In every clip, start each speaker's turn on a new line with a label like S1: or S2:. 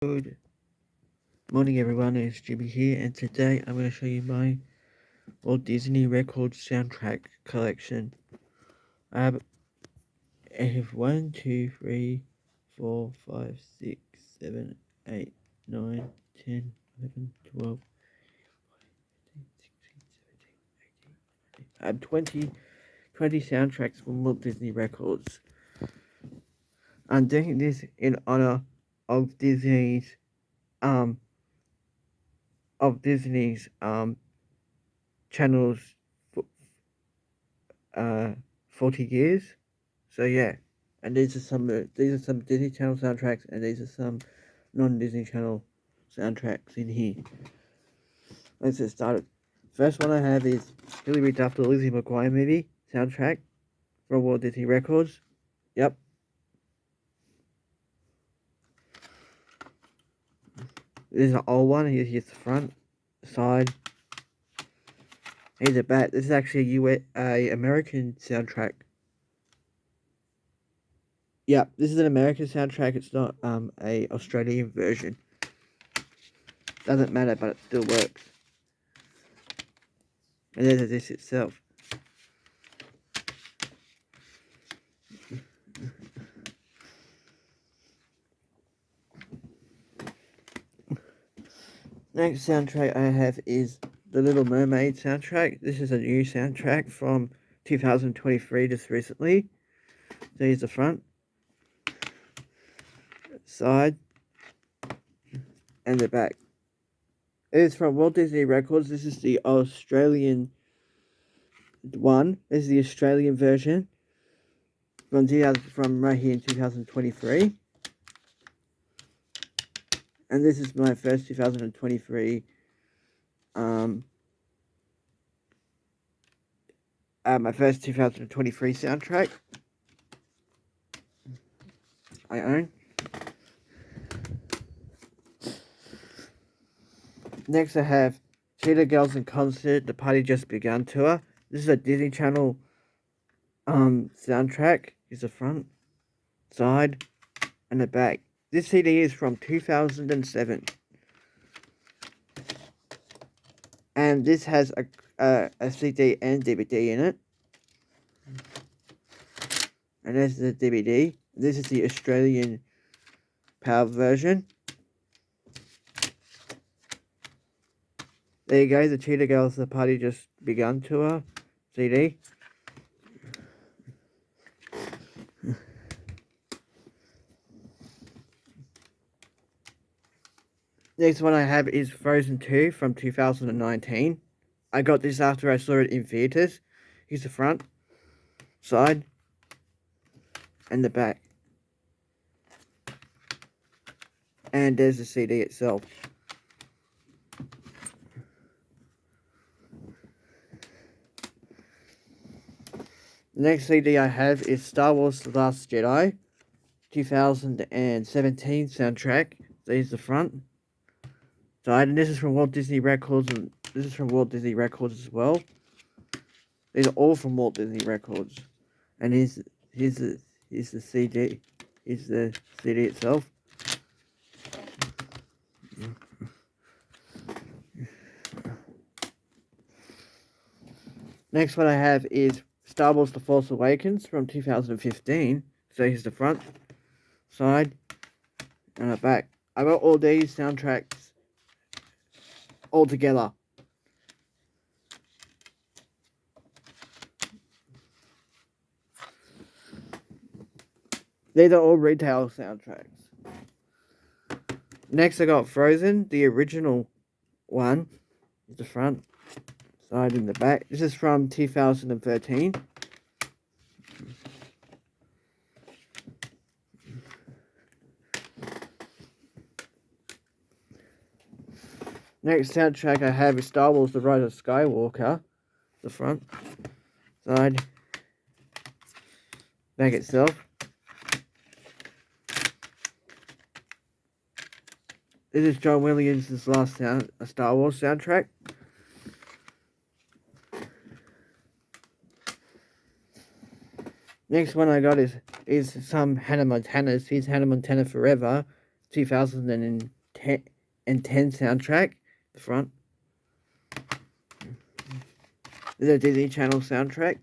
S1: Good morning, everyone. It's Jimmy here, and today I'm going to show you my Walt Disney Records soundtrack collection. I have 1, 2, 3, 4, 5, 6, 7, 8, 9, 10, 11, 12, 16, 17, 18, 19. I have 20 soundtracks from Walt Disney Records. I'm doing this in honor of um Disney's channels for 40 years. So yeah, and these are some Disney Channel soundtracks, and these are some non-Disney Channel soundtracks in here. Let's get started. First one I have is Hilary Duff, the Lizzie McGuire movie soundtrack from Walt Disney Records. Yep. This is an old one. Here's the front, side. Here's the back. This is actually a American soundtrack. Yep, this is an American soundtrack. It's not a Australian version. Doesn't matter, but it still works. And there's the disc itself. Next soundtrack I have is the Little Mermaid soundtrack. This is a new soundtrack from 2023, just recently. So here's the front, side, and the back. It is from Walt Disney Records. This is the Australian one. This is the Australian version from right here in 2023. And this is my first 2023 soundtrack I own. Next I have Cheetah Girls in Concert, The Party Just Begun tour. This is a Disney Channel soundtrack. Here's the front, side, and the back. This CD is from 2007. And this has a CD and DVD in it. And there's the DVD. This is the Australian power version. There you go, the Cheetah Girls, The Party Just Begun tour CD. Next one I have is Frozen 2 from 2019. I got this after I saw it in theaters. Here's the front, side, and the back. And there's the CD itself. The next CD I have is Star Wars The Last Jedi, 2017 soundtrack. There's the front, side, and this is from Walt Disney Records, and this is from Walt Disney Records as well. These are all from Walt Disney Records. And here's the CD. Here's the CD itself. Next one I have is Star Wars The Force Awakens from 2015. So here's the front, side, and the back. I got all these soundtracks all together. These are all retail soundtracks. Next I got Frozen, the original one. The front, side, and the back. This is from 2013. Next soundtrack I have is Star Wars The Rise of Skywalker. The front, side, back itself. This is John Williams' last Star Wars soundtrack. Next one I got is some Hannah Montana's. Here's Hannah Montana Forever, 2010 soundtrack. The front. This is a Disney Channel soundtrack.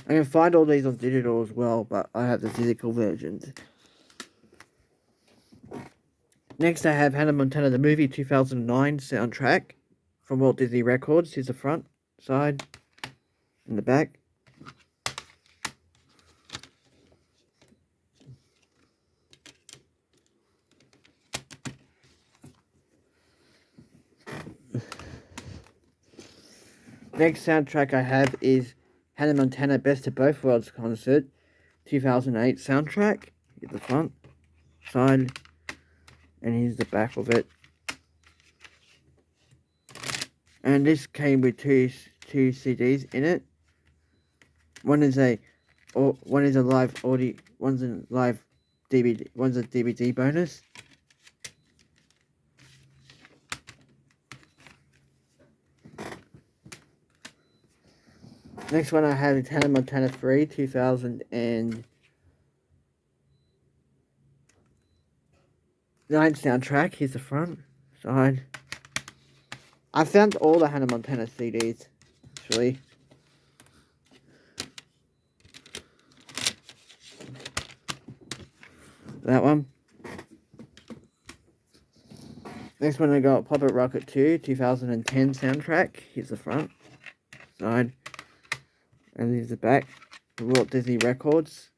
S1: I can find all these on digital as well, but I have the physical versions. Next, I have Hannah Montana, the movie 2009 soundtrack from Walt Disney Records. Here's the front, side, and the back. Next soundtrack I have is Hannah Montana Best of Both Worlds concert 2008 soundtrack. Here's the front, side, and here's the back of it. And this came with two CDs in it. One is a live audio, one's a live DVD, one's a DVD bonus. Next one I have is Hannah Montana 3 2009 soundtrack. Here's the front, side. I found all the Hannah Montana CDs, actually. That one. Next one I got Puppet Rocket 2 2010 soundtrack. Here's the front, side, and here's the back. Walt Disney Records.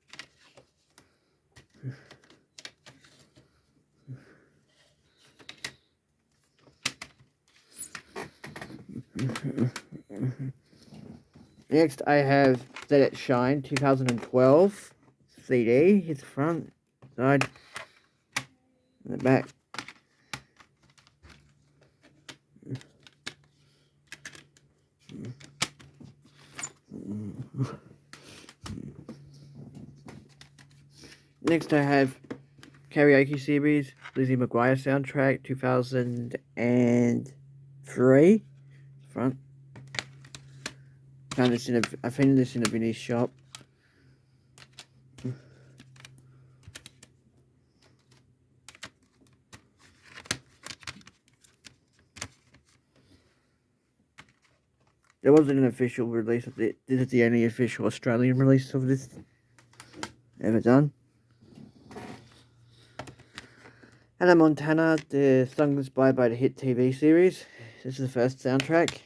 S1: Next I have Let It Shine 2012 CD. Here's the front, side, and the back. Next I have Karaoke Series, Lizzie McGuire soundtrack 2003. Front. I found this in a Vinnie's shop. There wasn't an official release of it. This is the only official Australian release of this ever done. Hannah Montana, the song inspired by the hit TV series. This is the first soundtrack.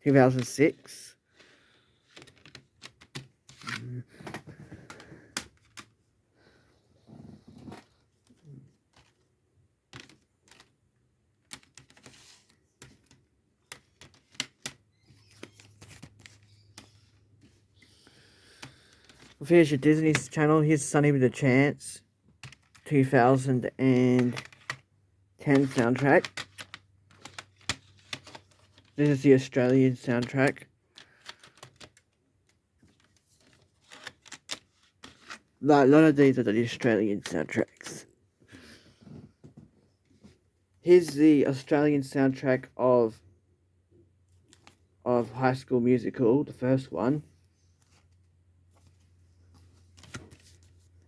S1: 2006. We'll finish at Disney's channel. Here's Sunny with a Chance. 2010 soundtrack. This is the Australian soundtrack. A lot of these are the Australian soundtracks. Here's the Australian soundtrack of High School Musical, the first one.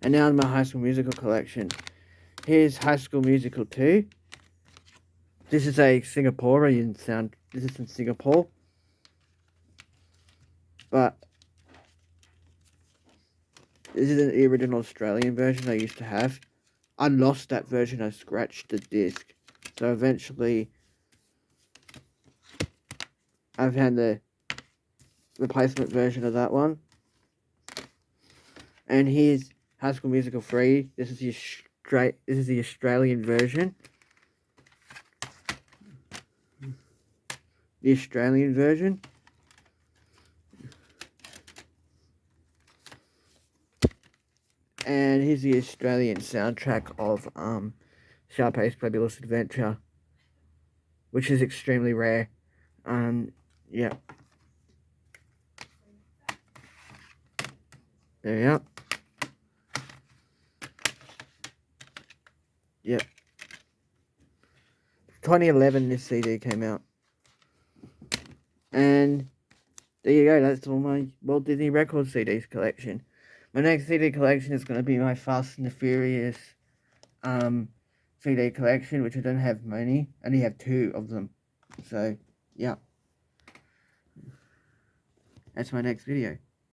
S1: And now in my High School Musical collection. Here's High School Musical 2. This is a Singaporean sound. This is from Singapore. But this isn't the original Australian version I used to have. I lost that version. I scratched the disc. So eventually I found the replacement version of that one. And here's High School Musical 3. This is the Australian version. The Australian version. And here's the Australian soundtrack of Sharpay's Fabulous Adventure, which is extremely rare. Yeah. There we are. Yep. 2011 this CD came out. And there you go. That's all my Walt Disney Records CDs collection. My next CD collection is going to be my Fast and the Furious CD collection, which I don't have many. I only have 2 of them. So, yeah. That's my next video.